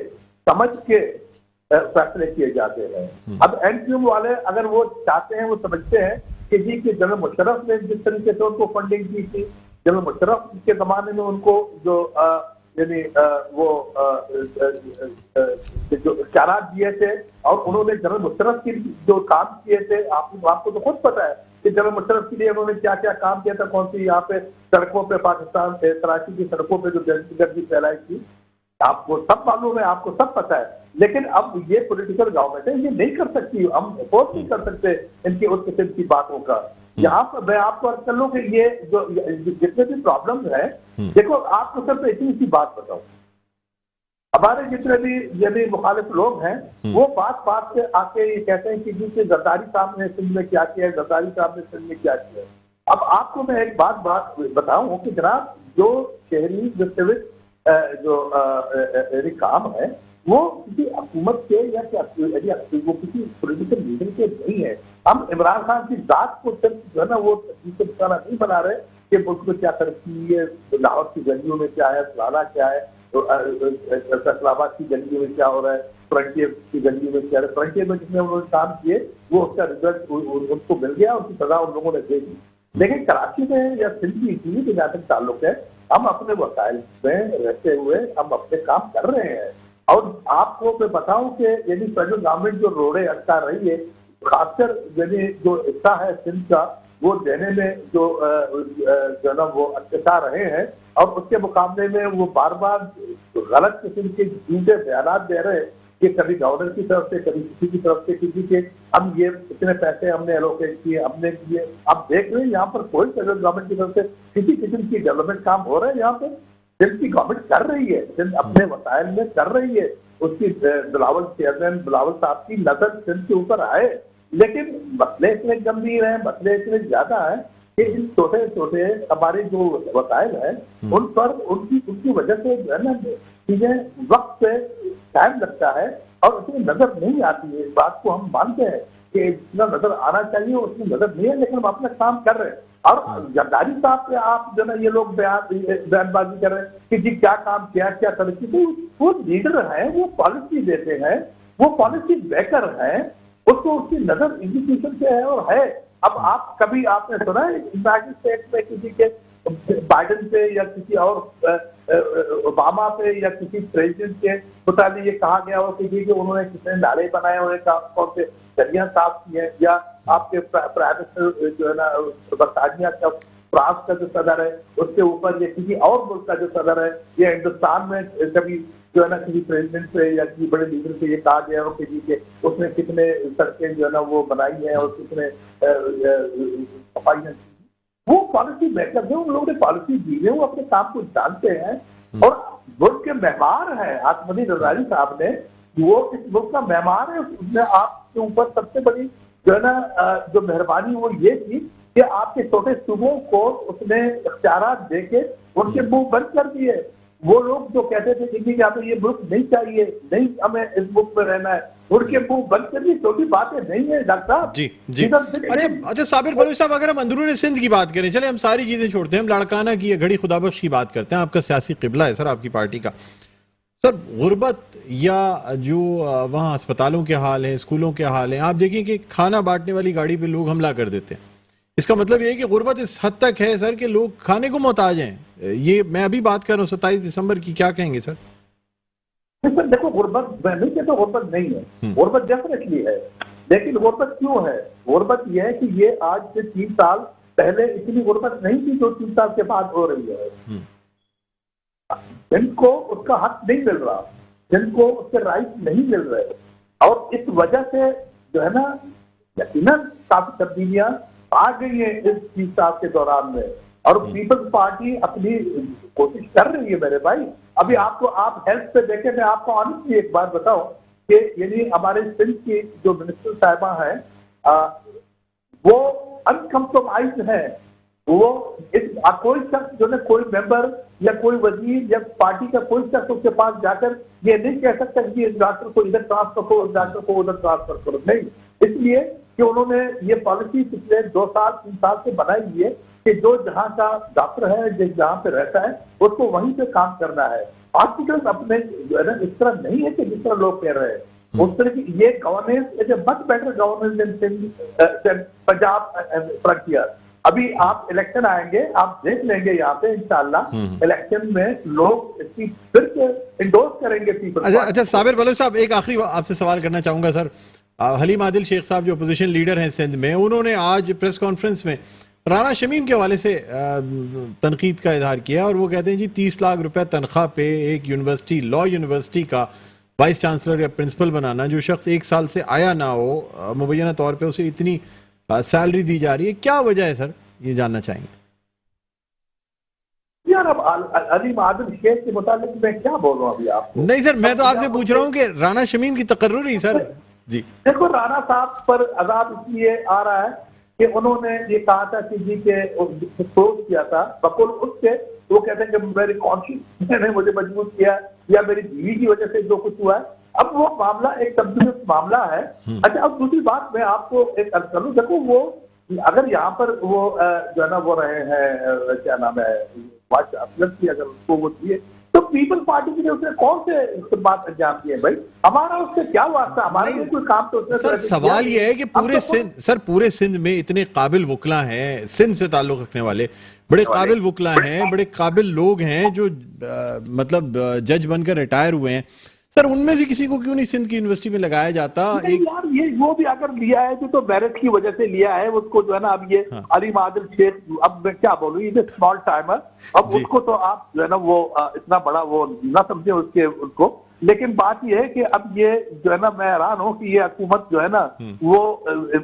S3: समझ के फैसले किए जाते हैं। अब एमक्यूएम वाले अगर वो चाहते हैं, वो समझते हैं कि जी कि जनरल मुशर्रफ ने जिस तरीके से उनको फंडिंग की थी, जनरल मुशर्रफ के जमाने में उनको जो यानी वो जो इख्तियारात दिए थे और उन्होंने जनरल मुशर्रफ के जो काम किए थे, आपको तो खुद पता है कि जनरल मुशर्रफ के लिए उन्होंने क्या क्या काम किया था, कौन सी यहाँ पे सड़कों पे, पाकिस्तान से कराची की सड़कों पे जो गर्दी फैलाई थी, आपको सब मालूम है, आपको सब पता है। लेकिन अब ये पॉलिटिकल गवर्नमेंट है, ये नहीं कर सकती, हम अफोर्ड नहीं कर सकते इनकी उस किस्म की बातों का। यहाँ पर मैं आपको अर्ज कर लूं कि ये जो जितने भी प्रॉब्लम है, देखो आपको सिर्फ इतनी सी बात बताऊं, हमारे जितने भी यदि मुखालिफ लोग हैं वो बात बात से आके ये कहते हैं कि जी कि जरदारी साहब ने सिंध में क्या किया है, जरदारी साहब ने सिंध में क्या किया है। अब आपको मैं एक बात बताऊं कि जनाब जो शहरी जो सिविक जो काम है वो किसी हुकूमत के या वो किसी पॉलिटिकल लीडर के नहीं है। हम इमरान खान की जात को सिर्फ जो है ना वो निशाना नहीं बना रहे कि मुल्क में क्या तरक्की है, लाहौर की गलियों में क्या है, फलाना क्या है, फैसलाबाद की गलियों में क्या हो रहा है, फ्रंटियर की गलियों में क्या है। फ्रंटियर में जिसमें उन्होंने काम किए वो उसका रिजल्ट उनको मिल गया, उसकी सजा उन लोगों ने दे दी। लेकिन कराची में या सिंध की इतनी के जहाँ तक ताल्लुक है, हम अपने वसाइल में रहते हुए हम अपने काम कर रहे हैं। और आपको मैं बताऊं कि यदि फेडरल गवर्नमेंट जो रोड़े अटका रही है, खासकर यदि जो हिस्सा है सिंध का, वो देने में जो ना वो अटका रहे हैं और उसके मुकाबले में वो बार बार गलत किस्म के झूठे बयान दे रहे हैं कि कभी गवर्नर की तरफ से, कभी किसी की तरफ से, किसी के हम ये इतने पैसे हमने एलोकेट किए, हमने किए। अब देख रहे हैं यहाँ पर कोई फेडरल गवर्नमेंट की तरफ से किसी किस्म की डेवलपमेंट काम हो रहा है। यहाँ पे सिंध की गवर्नमेंट कर रही है, सिंध अपने वसाइल में कर रही है, उसकी बिलावल चेयरमैन बिलावल साहब की नजर सिंध के ऊपर आए। लेकिन मसले इतने गंभीर हैं, मसले इतने ज्यादा हैं कि इन छोटे छोटे हमारे जो वसाइल हैं उन पर उनकी वजह से जो है ना चीजें वक्त पे टाइम लगता है और उसमें नजर नहीं आती है। इस बात को हम मानते हैं कि जितना नजर आना चाहिए उसमें नजर नहीं है, लेकिन हम अपना काम कर रहे हैं। और जरदारी साहब पे आप जो ना ये लोग बयानबाजी कर रहे हैं कि जी क्या काम किया, क्या तरक्की, तो वो लीडर है, वो पॉलिसी देते हैं, वो पॉलिसी मेकर है, उसको उसकी नजर एग्जीक्यूशन से है और है। अब आप कभी आपने सुना है यूनाइटेड स्टेट्स में किसी के बाइडेन पे या किसी और ओबामा पे या किसी प्रेसिडेंट के मुताबिक ये कहा गया हो कि उन्होंने कितने नारे बनाए हुए, कौन से गलियां साफ की हैं, या आपके प्राइम मिनिस्टर जो है ना बरतानिया का, फ्रांस का जो सदर है उसके ऊपर, या किसी और मुल्क का जो सदर है, या हिंदुस्तान में कभी जो है ना किसी प्रेसिडेंट से या किसी बड़े लीडर से ये कहा गया हो कि जी के उसने कितने सड़कें जो है ना वो बनाई हैं और कितने सफाई, वो पॉलिसी मेकर है, उन लोगों ने पॉलिसी दी है, वो अपने काम को जानते हैं और मुल्क के मेहमान है। आसमनी रजाई साहब ने, वो इस मुल्क का मेहमान है, उसने आपके ऊपर सबसे बड़ी जो है ना जो मेहरबानी वो ये थी कि आपके छोटे सूबों को उसने इख्तियारात देके उनके मुंह बंद कर दिए। वो लोग जो कहते थे कि हमें ये मुल्क नहीं चाहिए, नहीं हमें इस मुल्क में रहना है, उनके मुंह बंद कर दी। छोटी बातें नहीं है डॉक्टर साहब।
S1: जी जी। अच्छा साबिर बलूच साहब, अगर हम अंदरूनी सिंध की बात करें, चले हम सारी चीजें छोड़ते हैं, हम लाड़काना की घड़ी खुदाबख्श की बात करते हैं। आपका सियासी किबला है सर, आपकी पार्टी का। सर गुर्बत या जो वहाँ अस्पतालों के हाल हैं, स्कूलों के हाल हैं, आप देखिए कि खाना बांटने वाली गाड़ी पे लोग हमला कर देते हैं। इसका मतलब ये है कि गुर्बत इस हद तक है सर कि लोग खाने को मोहताज हैं। ये मैं अभी बात कर रहा हूँ 27 दिसंबर की, क्या कहेंगे सर?
S3: सर देखो, गुर्बत मैं नहीं कहता गुर्बत नहीं है, गुर्बत डेफिनेटली है, लेकिन गुर्बत क्यों है? गुर्बत यह है कि ये आज से 3 साल पहले इतनी गुर्बत नहीं थी जो 3 साल के बाद हो रही है। जिनको उसका हक नहीं मिल रहा, जिनको उसके राइट नहीं मिल रहे, और इस वजह से जो है ना यकीनन काफी तब्दीलियां आ गई है इस 3 साल के दौरान में, और पीपल्स पार्टी अपनी कोशिश कर रही है मेरे भाई। अभी आपको आप हेल्थ पे देखें, मैं आपको ऑनेस्टली एक बात बताऊं कि यानी हमारे सिंध की जो मिनिस्टर साहिबा हैं वो अनकम्प्रोमाइज है। वो कोई शख्स जो है, कोई मेंबर या कोई वजीर या पार्टी का कोई शख्स उसके पास जाकर ये नहीं कह सकता कि इस डॉक्टर को इधर ट्रांसफर करो, इस डॉक्टर को उधर ट्रांसफर करो। नहीं, इसलिए कि उन्होंने ये पॉलिसी पिछले 2 साल 3 साल से बनाई हुई है कि जो जहां का डॉक्टर है, जिस जहां पे रहता है, उसको वहीं पे काम करना है। हॉस्पिटल अपने जो है ना इस तरह नहीं है कि जिस तरह लोग कह रहे हैं, उस तरह की ये governance is a much better governance in Punjab frontier. अभी आप इलेक्शन आएंगे, आप देख लेंगे यहाँ पे इंशाल्लाह इलेक्शन में लोग इसकी फिर से इंडोर्स करेंगे पीपल।
S1: अच्छा साबिर बलूच साहब, एक आखिरी आपसे सवाल करना चाहूंगा सर। हलीम आदिल शेख साहब जो अपोजिशन लीडर हैं सिंध में, उन्होंने आज प्रेस कॉन्फ्रेंस में राना शमीम के हवाले से तनकीद का इजहार किया और वो कहते हैं जी 30 लाख रुपए तनख्वाह पे एक यूनिवर्सिटी, लॉ यूनिवर्सिटी का वाइस चांसलर या प्रिंसिपल बनाना, जो शख्स 1 साल से आया ना हो, मुबैना तौर पे उसे इतनी सैलरी दी जा रही है, क्या वजह है सर? ये जानना चाहेंगे।
S3: यार अब अलीम आदिल शेख के मुताबिक मैं क्या बोल रहा हूँ अभी आपको?
S1: नहीं सर, मैं तो आपसे पूछ रहा हूँ कि राना शमीम की तकर्रुरी सर। जी
S3: देखो, राना साहब पर अजाब इसलिए आ रहा है कि उन्होंने ये कहा था कि जी के क्लोज किया था बकुल उससे, वो कहते हैं कि मेरी कॉन्शियस ने मुझे मजबूर किया या मेरी बीवी की वजह से जो कुछ हुआ है। अब वो मामला एक कंप्यूटर मामला है। अच्छा, अब दूसरी बात मैं आपको एक अर्ज करूं, देखो वो अगर यहाँ पर वो जो है ना वो रहे हैं, क्या नाम है, की अगर उसको वो दिए तो पीपल पार्टी के लिए उसने कौन से बात अंजाम दिए भाई? हमारा उससे क्या वास्ता? हमारे लिए कोई काम तो उसने
S1: सर सवाल ये है कि पूरे सिंध में इतने काबिल वकला हैं, सिंध से ताल्लुक रखने वाले बड़े काबिल वकला हैं, बड़े काबिल लोग हैं जो मतलब जज बनकर रिटायर हुए हैं सर, उनमें से किसी को क्यों नहीं सिंध की यूनिवर्सिटी में लगाया जाता?
S3: यार ये वो भी अगर लिया है तो मेरिट की वजह से लिया है उसको, जो है ना अब ये अलीम आदिल शेख, अब मैं क्या बोलूं, ये स्मॉल टाइमर, अब उसको तो आप जो है ना वो इतना बड़ा वो ना समझे उसके उनको। लेकिन बात ये है कि अब ये जो है ना मैं हैरान हूँ कि ये हुकूमत जो है ना वो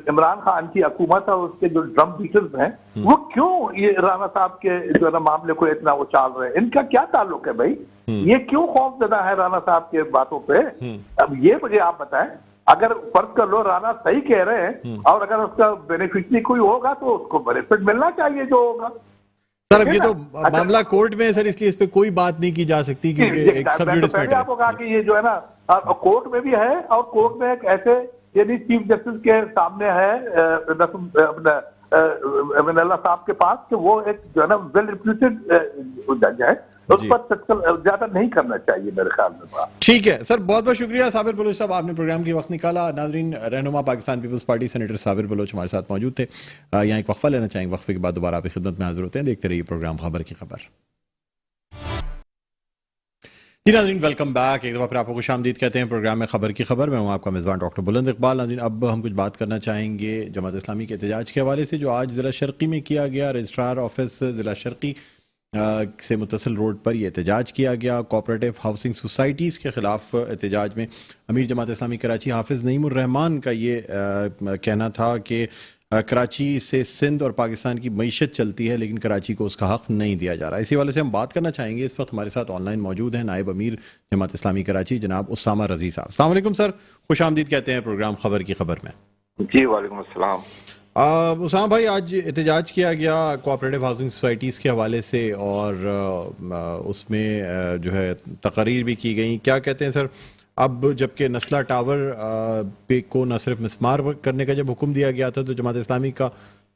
S3: इमरान खान की हुकूमत और उसके जो ड्रम बीटर्स हैं वो क्यों ये राना साहब के जो है ना मामले को इतना वो चाल रहे हैं? इनका क्या ताल्लुक है भाई? ये क्यों खौफजदा है राना साहब के बातों पे? अब ये मुझे आप बताएं, अगर फर्ज कर लो राना सही कह रहे हैं और अगर उसका बेनिफिशियरी कोई होगा तो उसको बेनिफिट मिलना चाहिए जो होगा।
S1: सर अब ये तो मामला कोर्ट में है सर, इसलिए इस पे कोई बात नहीं की जा सकती क्योंकि एक सब जुडिस मैटर है।
S3: आपको कहा कि ये जो है ना कोर्ट में भी है और कोर्ट में एक ऐसे यानी चीफ जस्टिस के सामने है अब्दुल्ला साहब के पास कि वो एक जो है ना वेल रिप्यूटेड जज है, उस पर ज्यादा नहीं करना चाहिए मेरे ख्याल में।
S1: ठीक है सर, बहुत बहुत शुक्रिया साबिर बलोच साहब, आपने प्रोग्राम की वक्त निकाला। नाजरीन, रहनुमा Pakistan Peoples Party senator Sabir Baloch हमारे साथ मौजूद थे। यहाँ एक वक्फा लेना चाहेंगे, वक्फे के बाद दोबारा आपकी खिदमत में हाजिर होते हैं। देखते रहिए प्रोग्राम खबर की खबर। जी नाज़रीन, वेलकम बैक। एक दफ़ा फिर आपको खुशामदीद कहते हैं प्रोग्राम में खबर की खबर। मैं हूं आपका मेज़बान डॉक्टर बुलंद इकबाल। नाज़रीन, अब हम कुछ बात करना चाहेंगे जमात इस्लामी के एहतजाज के हवाले से जो आज ज़िला शर्की में किया गया। रजिस्ट्रार ऑफिस ज़िला शर्की से मुतसिल रोड पर यह एहतजाज किया गया। कोऑपरेटिव हाउसिंग सोसाइटीज़ के ख़िलाफ़ एहतजाज में अमीर जमात इस्लामी कराची हाफिज़ नईमुर रहमान का ये कहना था कि कराची से सिंध और पाकिस्तान की मईशत चलती है, लेकिन कराची को उसका हक़ नहीं दिया जा रहा। इसी वाले से हम बात करना चाहेंगे। इस वक्त हमारे साथ ऑनलाइन मौजूद हैं नायब अमीर जमात इस्लामी कराची जनाब उसामा रज़ी साहब। अस्सलाम वालेकुम सर, खुश आमदीद कहते हैं प्रोग्राम खबर की खबर में।
S2: जी वालेकुम अस्सलाम।
S1: उसामा भाई, आज एहतजाज किया गया कोऑपरेटिव हाउसिंग सोसाइटीज़ के हवाले से और उसमें जो है तकरीर भी की गई। क्या कहते हैं सर, अब जबकि नस्ला टावर पे को न सिर्फ मिसमार करने का जब हुक्म दिया गया था तो जमात इस्लामी का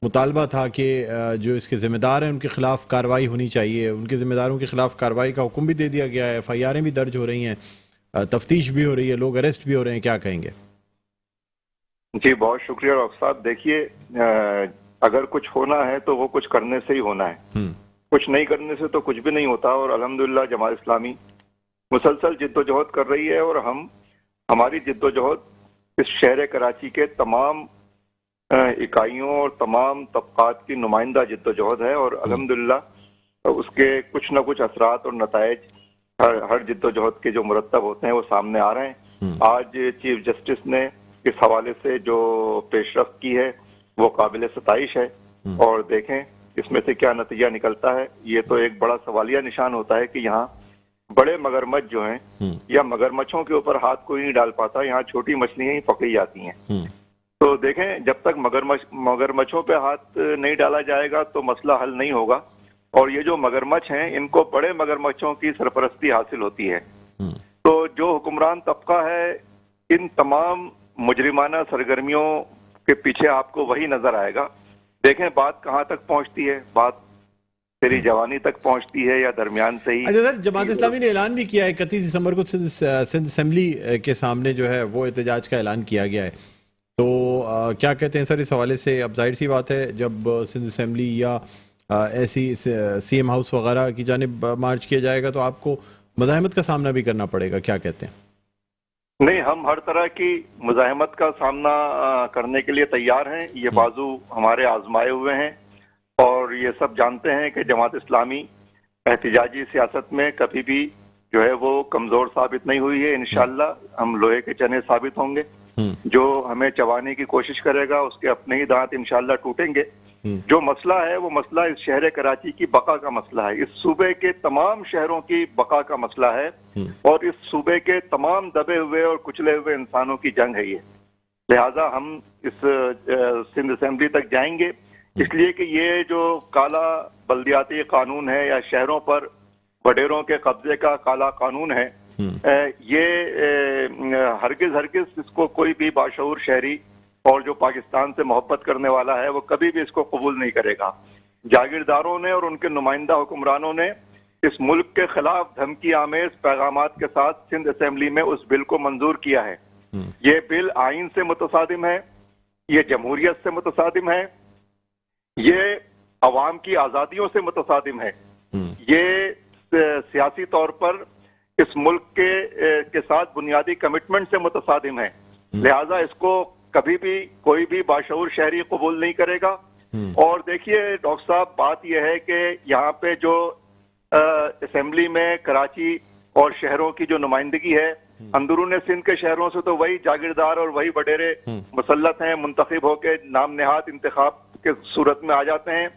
S1: मुतालबा था कि जो इसके ज़िम्मेदार हैं उनके खिलाफ कार्रवाई होनी चाहिए। उनके ज़िम्मेदारों के खिलाफ कार्रवाई का हुक्म भी दे दिया गया है। FIR भी दर्ज हो रही हैं, तफ्तीश भी हो रही है, लोग अरेस्ट भी हो रहे हैं। क्या कहेंगे?
S4: जी बहुत शुक्रिया डॉक्टर साहब। देखिए, अगर कुछ होना है तो वो कुछ करने से ही होना है, कुछ नहीं करने से तो कुछ भी नहीं होता। और अल्हम्दुलिल्लाह जमात इस्लामी मुसलसल जिद्दोजहद कर रही है और हमारी जिद्दोजहद इस शहर कराची के तमाम इकाइयों और तमाम तबकात की नुमाइंदा जिद्दोजहद है और अल्हम्दुलिल्लाह उसके कुछ न कुछ असरात और नताइज हर जिद्दोजहद के जो मुरतब होते हैं वो सामने आ रहे हैं। आज चीफ जस्टिस ने इस हवाले से जो पेशरफ्त की है वो काबिल सताइश है और देखें इसमें से क्या नतीजा निकलता है। ये तो एक बड़ा सवालिया निशान होता है कि यहाँ बड़े मगरमच्छ जो हैं या मगरमच्छों के ऊपर हाथ कोई नहीं डाल पाता, यहाँ छोटी मछलियां ही पकड़ी जाती हैं। तो देखें, जब तक मगरमच्छों पे हाथ नहीं डाला जाएगा तो मसला हल नहीं होगा। और ये जो मगरमच्छ हैं इनको बड़े मगरमच्छों की सरपरस्ती हासिल होती है। तो जो हुक्मरान तबका है इन तमाम मुजरिमाना सरगर्मियों के पीछे आपको वही नजर आएगा। देखें बात कहाँ तक पहुंचती है, बात तेरी जवानी तक पहुंचती है या दरमियान से ही।
S1: अच्छा सर, जमात इस्लामी ने ऐलान भी किया है 31 दिसंबर को सिंध असेंबली के सामने जो है वो एहतजाज का ऐलान किया गया है। तो क्या कहते हैं सर इस हवाले से? अब जाहिर सी बात है जब सिंध असेंबली या ऐसी CM हाउस वगैरह की जानिब मार्च किया जाएगा तो आपको मज़ाहमत का सामना भी करना पड़ेगा। क्या कहते हैं?
S4: नहीं, हम हर तरह की मुज़ाहमत का सामना करने के लिए तैयार हैं। ये बाजू हमारे आजमाए हुए हैं और ये सब जानते हैं कि जमात इस्लामी एहतिजाजी सियासत में कभी भी जो है वो कमजोर साबित नहीं हुई है। इंशाअल्लाह हम लोहे के चने साबित होंगे। जो हमें चबाने की कोशिश करेगा उसके अपने ही दांत इंशाअल्लाह टूटेंगे। जो मसला है वो मसला इस शहर कराची की बका का मसला है, इस सूबे के तमाम शहरों की बका का मसला है और इस सूबे के तमाम दबे हुए और कुचले हुए इंसानों की जंग है ये। लिहाजा हम इस सिंध असेंबली तक जाएंगे इसलिए कि ये जो काला बल्दियाती कानून है या शहरों पर वडेरों के कब्जे का काला कानून है, ये हरगिज इसको कोई भी बाशऊर शहरी और जो पाकिस्तान से मोहब्बत करने वाला है वो कभी भी इसको कबूल नहीं करेगा। जागीरदारों ने और उनके नुमाइंदा हुक्मरानों ने इस मुल्क के खिलाफ धमकी आमेज पैगामात के साथ सिंध असेंबली में उस बिल को मंजूर किया है। ये बिल आइन से मुतसादिम है, ये जमहूरियत से मुतसादिम है, ये अवाम की आज़ादियों से मुतसादिम है, ये सियासी तौर पर इस मुल्क के साथ बुनियादी कमिटमेंट से मुतसादिम है। लिहाजा इसको कभी भी कोई भी बाशऊर शहरी कबूल नहीं करेगा। और देखिए डॉक्टर साहब, बात यह है कि यहाँ पे जो असेंबली में कराची और शहरों की जो नुमाइंदगी है, अंदरून सिंध के शहरों से तो वही जागीरदार और वही वडेरे मुसल्लत हैं, मुंतखब होकर नाम नेहात इंतखाब के सूरत में आ जाते हैं।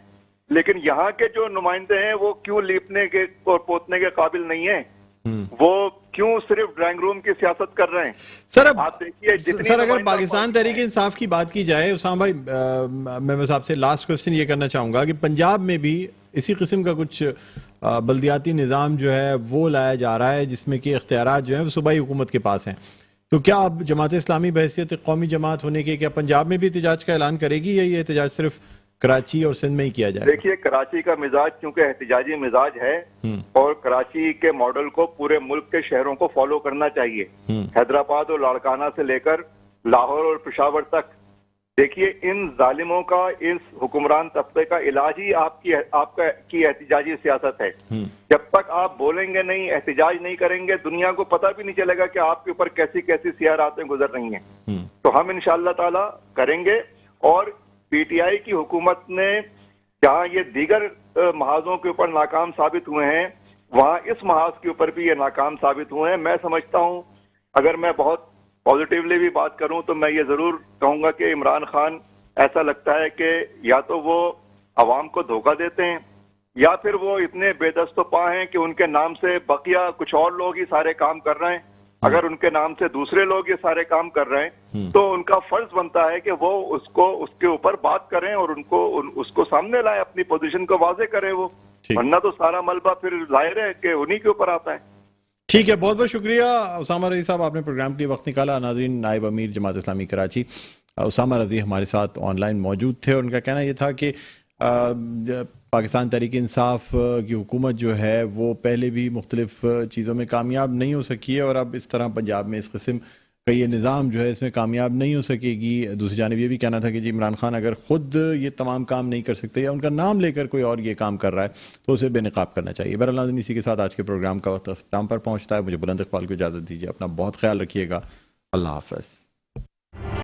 S4: लेकिन यहाँ के जो नुमाइंदे हैं वो क्यों लीपने के और पोतने के काबिल नहीं है? वो क्यों सिर्फ ड्राइंग रूम की सियासत कर रहे हैं?
S1: सर अब
S4: आप देखिए,
S1: सर अगर पाकिस्तान तहरीक इंसाफ की बात की जाए, उसामा भाई, मैं बस आपसे लास्ट क्वेश्चन ये करना चाहूंगा कि पंजाब में भी इसी किस्म का कुछ बल्दियाती निज़ाम जो है वो लाया जा रहा है जिसमें कि इख्तियारात जो है वो सूबाई हुकूमत के पास हैं। तो क्या अब जमात इस्लामी बहैसियत कौमी जमात होने के क्या पंजाब में भी एहतजाज का ऐलान करेगी या ये एहतजाज सिर्फ कराची और सिंध में ही किया जाए?
S4: देखिए, कराची का मिजाज क्योंकि एहतिजाजी मिजाज है और कराची के मॉडल को पूरे मुल्क के शहरों को फॉलो करना चाहिए। हैदराबाद और लाड़काना से लेकर लाहौर और पेशावर तक देखिए, इन जालिमों का, इस हुक्मरान तबके का इलाज ही आपकी एहतिजाजी सियासत है। जब तक आप बोलेंगे नहीं, एहतिजाज नहीं करेंगे, दुनिया को पता भी नहीं चलेगा कि आपके ऊपर कैसी कैसी सियारातें गुजर रही हैं। तो हम इंशाअल्लाह ताला करेंगे। और पीटीआई की हुकूमत ने जहां ये दीगर महाजों के ऊपर नाकाम साबित हुए हैं, वहां इस महाज के ऊपर भी ये नाकाम साबित हुए हैं। मैं समझता हूं, अगर मैं बहुत पॉजिटिवली भी बात करूं तो मैं ये जरूर कहूंगा कि इमरान खान, ऐसा लगता है कि या तो वो अवाम को धोखा देते हैं, या फिर वो इतने बेदस्तपा हैं कि उनके नाम से बकिया कुछ और लोग ही सारे काम कर रहे हैं। अगर उनके नाम से दूसरे लोग ये सारे काम कर रहे हैं तो उनका फर्ज बनता है कि वो उसके ऊपर बात करें और उसको सामने लाए, अपनी पोजीशन को वाजे करें वो, वरना तो सारा मलबा फिर जाहिर है कि उन्हीं के ऊपर आता है।
S1: ठीक है, बहुत बहुत शुक्रिया उसामा रज़ी साहब, आपने प्रोग्राम के लिए वक्त निकाला। नाज़रीन, नायब अमीर जमात इस्लामी कराची उसामा रज़ी हमारे साथ ऑनलाइन मौजूद थे और उनका कहना यह था कि पाकिस्तान तहरीक इंसाफ की हुकूमत जो है वो पहले भी मुख्तलिफ चीज़ों में कामयाब नहीं हो सकी है और अब इस तरह पंजाब में इस किस्म का ये निज़ाम जो है इसमें कामयाब नहीं हो सकेगी। दूसरी जानिब ये भी कहना था कि जी इमरान खान अगर ख़ुद ये तमाम काम नहीं कर सकते या उनका नाम लेकर कोई और ये काम कर रहा है तो उसे बेनकाब करना चाहिए। बहरहाल नाज़रीन, इसी के साथ आज के प्रोग्राम का वक्त अख्ताम पर पहुँचता है। मुझे बुलंद इकबाल को इजाज़त दीजिए। अपना बहुत ख्याल रखिएगा। अल्लाह हाफ़िज़।